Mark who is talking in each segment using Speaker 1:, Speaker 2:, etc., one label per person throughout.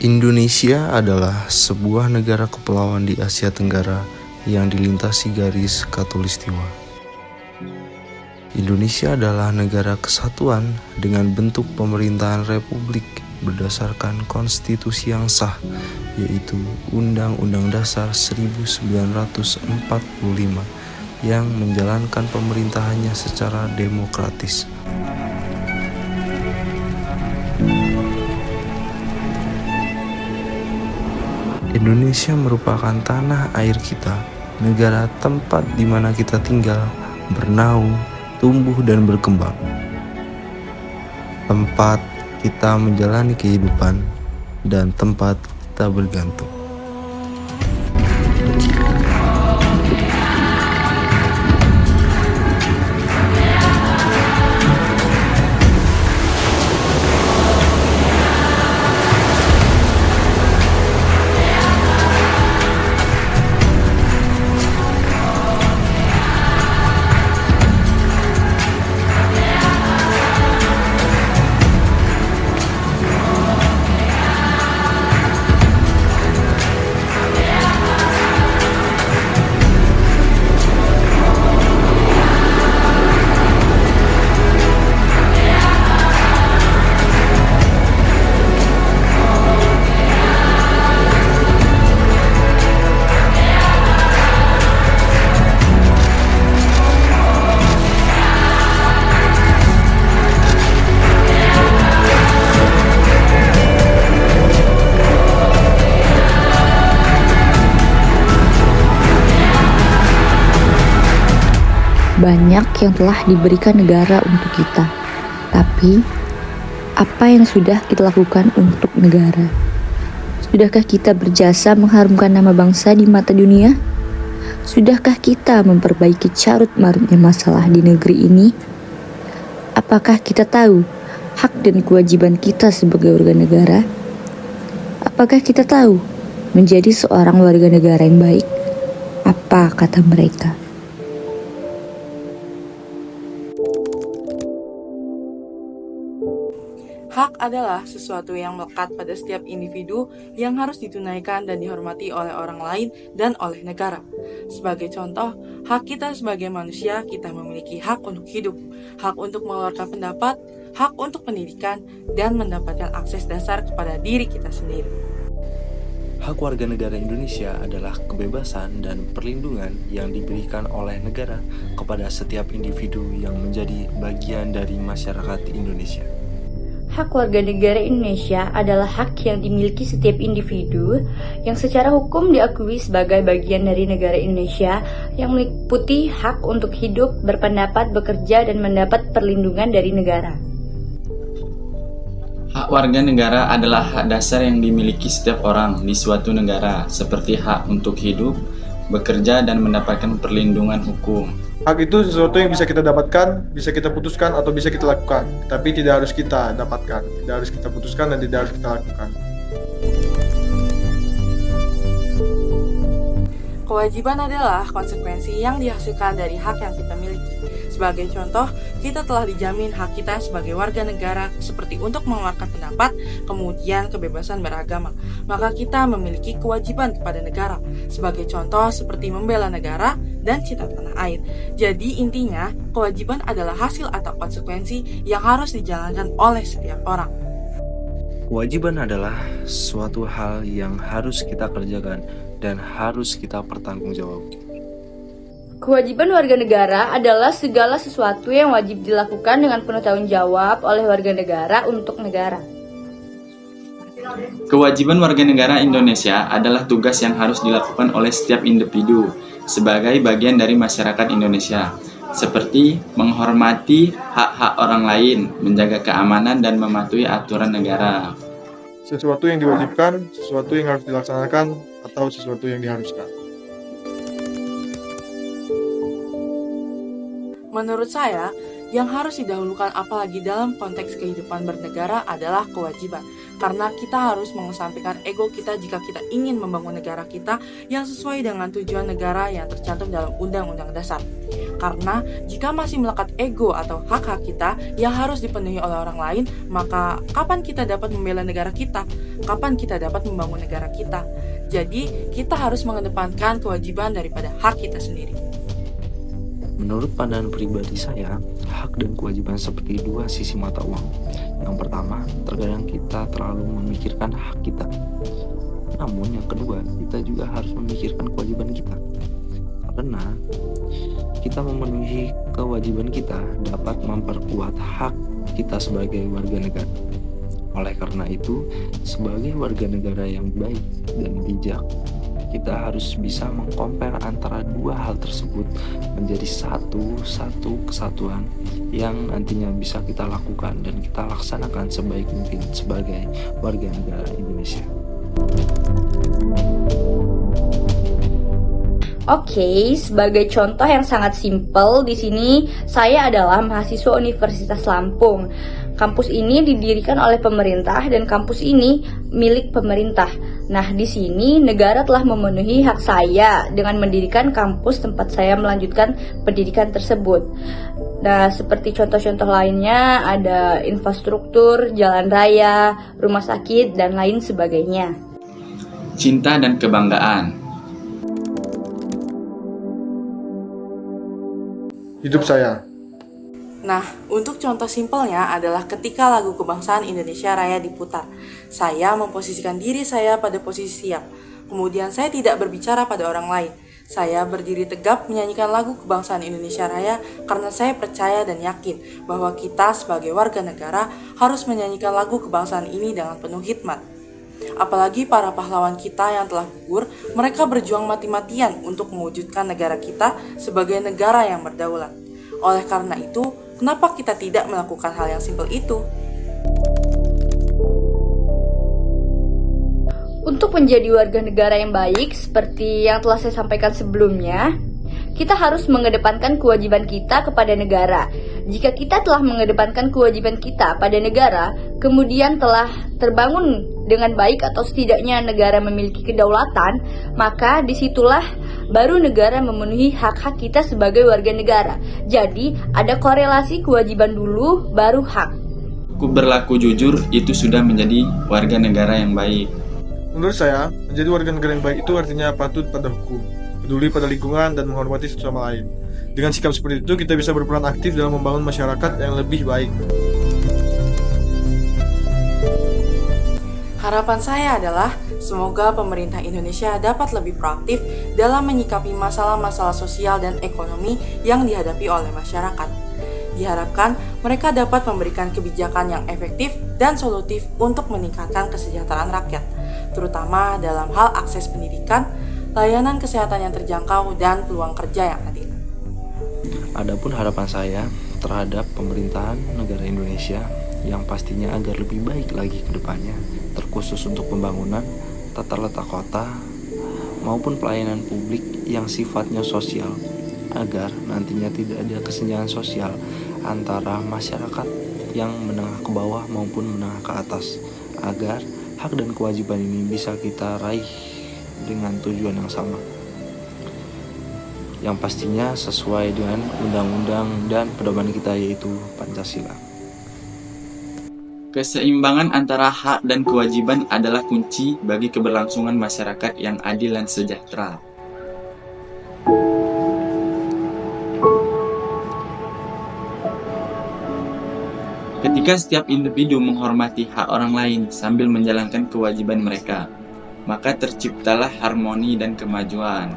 Speaker 1: Indonesia adalah sebuah negara kepulauan di Asia Tenggara yang dilintasi garis khatulistiwa. Indonesia adalah negara kesatuan dengan bentuk pemerintahan republik berdasarkan konstitusi yang sah, yaitu Undang-Undang Dasar 1945 yang menjalankan pemerintahannya secara demokratis. Indonesia merupakan tanah air kita, negara tempat di mana kita tinggal, bernaung, tumbuh dan berkembang. Tempat kita menjalani kehidupan dan tempat kita bergantung.
Speaker 2: Banyak yang telah diberikan negara untuk kita, tapi apa yang sudah kita lakukan untuk negara? Sudahkah kita berjasa mengharumkan nama bangsa di mata dunia? Sudahkah kita memperbaiki carut marutnya masalah di negeri ini? Apakah kita tahu hak dan kewajiban kita sebagai warga negara? Apakah kita tahu menjadi seorang warga negara yang baik? Apa kata mereka?
Speaker 3: Hak adalah sesuatu yang melekat pada setiap individu yang harus ditunaikan dan dihormati oleh orang lain dan oleh negara. Sebagai contoh, hak kita sebagai manusia, kita memiliki hak untuk hidup, hak untuk mengeluarkan pendapat, hak untuk pendidikan, dan mendapatkan akses dasar kepada diri kita sendiri.
Speaker 1: Hak warga negara Indonesia adalah kebebasan dan perlindungan yang diberikan oleh negara kepada setiap individu yang menjadi bagian dari masyarakat Indonesia.
Speaker 2: Hak warga negara Indonesia adalah hak yang dimiliki setiap individu yang secara hukum diakui sebagai bagian dari negara Indonesia yang meliputi hak untuk hidup, berpendapat, bekerja, dan mendapat perlindungan dari negara.
Speaker 4: Hak warga negara adalah hak dasar yang dimiliki setiap orang di suatu negara, seperti hak untuk hidup, bekerja, dan mendapatkan perlindungan hukum.
Speaker 5: Hak itu sesuatu yang bisa kita dapatkan, bisa kita putuskan, atau bisa kita lakukan. Tapi tidak harus kita dapatkan, tidak harus kita putuskan, dan tidak harus kita lakukan.
Speaker 3: Kewajiban adalah konsekuensi yang dihasilkan dari hak yang kita miliki. Sebagai contoh, kita telah dijamin hak kita sebagai warga negara seperti untuk mengeluarkan pendapat, kemudian kebebasan beragama. Maka kita memiliki kewajiban kepada negara. Sebagai contoh seperti membela negara dan cinta tanah air. Jadi intinya, kewajiban adalah hasil atau konsekuensi yang harus dijalankan oleh setiap orang.
Speaker 1: Kewajiban adalah suatu hal yang harus kita kerjakan dan harus kita pertanggungjawabkan.
Speaker 2: Kewajiban warga negara adalah segala sesuatu yang wajib dilakukan dengan penuh tanggung jawab oleh warga negara untuk negara.
Speaker 4: Kewajiban warga negara Indonesia adalah tugas yang harus dilakukan oleh setiap individu sebagai bagian dari masyarakat Indonesia, seperti menghormati hak-hak orang lain, menjaga keamanan, dan mematuhi aturan negara.
Speaker 5: Sesuatu yang diwajibkan, sesuatu yang harus dilaksanakan, atau sesuatu yang diharuskan.
Speaker 3: Menurut saya, Yang harus didahulukan apalagi dalam konteks kehidupan bernegara adalah kewajiban. Karena kita harus mengesampingkan ego kita jika kita ingin membangun negara kita yang sesuai dengan tujuan negara yang tercantum dalam Undang-Undang Dasar. Karena jika masih melekat ego atau hak-hak kita yang harus dipenuhi oleh orang lain, maka kapan kita dapat membela negara kita? Kapan kita dapat membangun negara kita? Jadi, kita harus mengedepankan kewajiban daripada hak kita sendiri.
Speaker 1: Menurut pandangan pribadi saya, hak dan kewajiban seperti dua sisi mata uang. Yang pertama, terkadang kita terlalu memikirkan hak kita. Namun yang kedua, kita juga harus memikirkan kewajiban kita. Karena kita memenuhi kewajiban kita dapat memperkuat hak kita sebagai warga negara. Oleh karena itu, sebagai warga negara yang baik dan bijak, kita harus bisa mengkompar antara dua hal tersebut menjadi satu kesatuan yang nantinya bisa kita lakukan dan kita laksanakan sebaik mungkin sebagai warga negara Indonesia.
Speaker 2: Oke, sebagai contoh yang sangat simpel, di sini saya adalah mahasiswa Universitas Lampung. Kampus ini didirikan oleh pemerintah dan kampus ini milik pemerintah. Nah, di sini negara telah memenuhi hak saya dengan mendirikan kampus tempat saya melanjutkan pendidikan tersebut. Nah, seperti contoh-contoh lainnya ada infrastruktur, jalan raya, rumah sakit, dan lain sebagainya.
Speaker 4: Cinta dan kebanggaan.
Speaker 5: Hidup saya.
Speaker 3: Nah, untuk contoh simpelnya adalah ketika lagu Kebangsaan Indonesia Raya diputar. Saya memposisikan diri saya pada posisi siap. Kemudian saya tidak berbicara pada orang lain. Saya berdiri tegap menyanyikan lagu Kebangsaan Indonesia Raya karena saya percaya dan yakin bahwa kita sebagai warga negara harus menyanyikan lagu kebangsaan ini dengan penuh hikmat. Apalagi para pahlawan kita yang telah gugur, mereka berjuang mati-matian untuk mewujudkan negara kita sebagai negara yang berdaulat. Oleh karena itu, kenapa kita tidak melakukan hal yang simpel itu?
Speaker 2: Untuk menjadi warga negara yang baik, seperti yang telah saya sampaikan sebelumnya, kita harus mengedepankan kewajiban kita kepada negara. Jika kita telah mengedepankan kewajiban kita pada negara, kemudian telah terbangun dengan baik atau setidaknya negara memiliki kedaulatan, maka disitulah baru negara memenuhi hak-hak kita sebagai warga negara. Jadi, ada korelasi kewajiban dulu, baru hak.
Speaker 4: Berlaku jujur itu sudah menjadi warga negara yang baik.
Speaker 5: Menurut saya, menjadi warga negara yang baik itu artinya patuh pada hukum, peduli pada lingkungan, dan menghormati satu sama lain. Dengan sikap seperti itu, kita bisa berperan aktif dalam membangun masyarakat yang lebih baik.
Speaker 3: Harapan saya adalah semoga pemerintah Indonesia dapat lebih proaktif dalam menyikapi masalah-masalah sosial dan ekonomi yang dihadapi oleh masyarakat. Diharapkan mereka dapat memberikan kebijakan yang efektif dan solutif untuk meningkatkan kesejahteraan rakyat, terutama dalam hal akses pendidikan, layanan kesehatan yang terjangkau, dan peluang kerja yang adil.
Speaker 1: Adapun harapan saya terhadap pemerintahan negara Indonesia yang pastinya agar lebih baik lagi ke depannya, terkhusus untuk pembangunan tata letak kota maupun pelayanan publik yang sifatnya sosial, agar nantinya tidak ada kesenjangan sosial antara masyarakat yang menengah ke bawah maupun menengah ke atas, agar hak dan kewajiban ini bisa kita raih dengan tujuan yang sama, yang pastinya sesuai dengan undang-undang dan pedoman kita, yaitu Pancasila.
Speaker 4: Keseimbangan antara hak dan kewajiban adalah kunci bagi keberlangsungan masyarakat yang adil dan sejahtera. Ketika setiap individu menghormati hak orang lain sambil menjalankan kewajiban mereka, maka terciptalah harmoni dan kemajuan.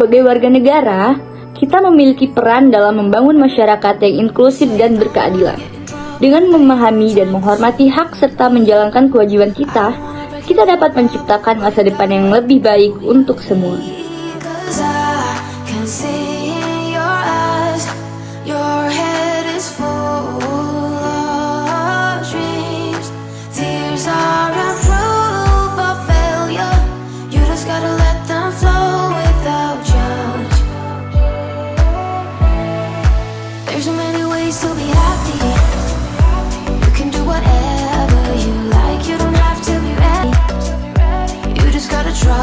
Speaker 2: Sebagai warga negara, kita memiliki peran dalam membangun masyarakat yang inklusif dan berkeadilan. Dengan memahami dan menghormati hak serta menjalankan kewajiban kita dapat menciptakan masa depan yang lebih baik untuk semua.
Speaker 6: Are a proof of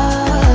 Speaker 6: love.